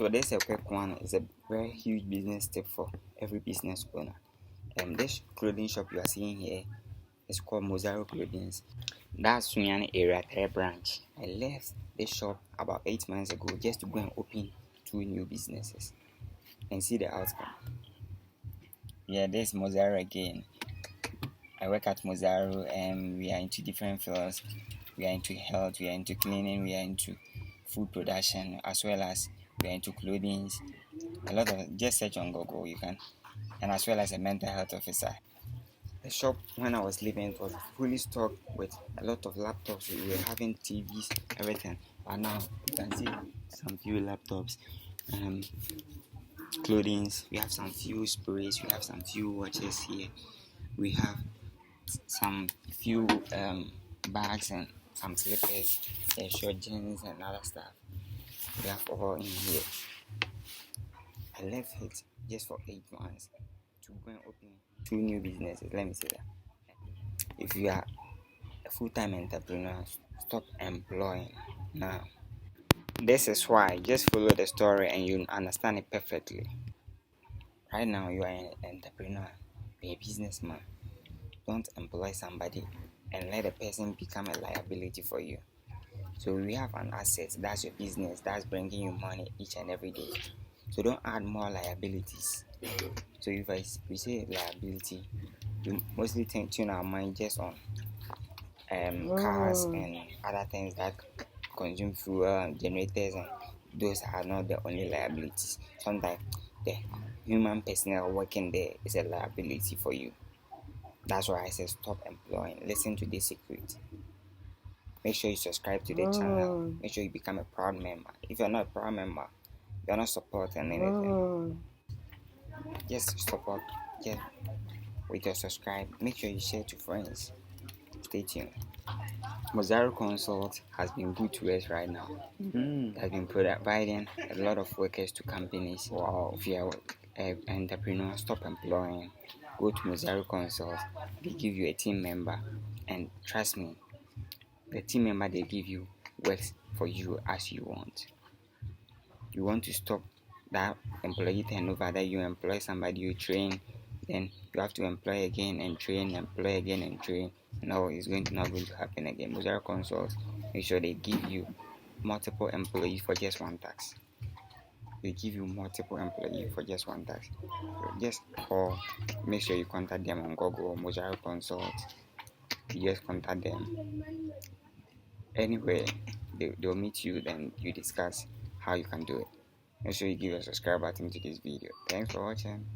So this is a quick one. It's a very huge business tip for every business owner. This clothing shop you are seeing here is called MOSARROW Clothing. That's Sunyani area 3 branch. I left this shop about 8 months ago just to go and open 2 new businesses and see the outcome. Yeah, this is MOSARROW again. I work at MOSARROW and we are into different fields. We are into health, we are into cleaning, we are into food production, as well as we are into clothing. A lot of just search on Google you can, and as well as a mental health officer. The shop when I was leaving it was fully stocked with a lot of laptops. We were having TVs, everything. But now you can see some few laptops, clothing. We have some few sprays. We have some few watches here. We have some few bags and some slippers, short jeans and other stuff. We have all in here. I left it just for 8 months to go and open 2 new businesses. Let me say that. If you are a full-time entrepreneur, stop employing now. This is why. Just follow the story and you understand it perfectly. Right now, you are an entrepreneur, be a businessman. Don't employ somebody and let the person become a liability for you. So we have an asset, that's your business, that's bringing you money each and every day. So don't add more liabilities. So if we say liability, we mostly tune our mind just on cars and other things that consume fuel, generators, and those are not the only liabilities. Sometimes the human personnel working there is a liability for you. That's why I say stop employing. Listen to this secret. Make sure you subscribe to the channel. Make sure you become a proud member. If you're not a proud member, you're not supporting anything. Just support. Just with your subscribe. Make sure you share to friends. Stay tuned. MOSARROW Consult has been good to us right now. It has been providing a lot of workers to companies. Wow. If you are an entrepreneur, stop employing. Go to MOSARROW Consult. They give you a team member. And trust me, the team member they give you works for you as you want. You want to stop that employee turnover that you employ somebody, you train, then you have to employ again and train, employ again and train. No, it's not going to happen again. MOSARROW Consults, make sure they give you multiple employees for just one tax. They give you multiple employees for just one tax. So just call, make sure you contact them on Google, MOSARROW Consults. You just contact them. Anyway, they'll meet you, then you discuss how you can do it. Make sure you give a subscribe button to this video. Thanks for watching.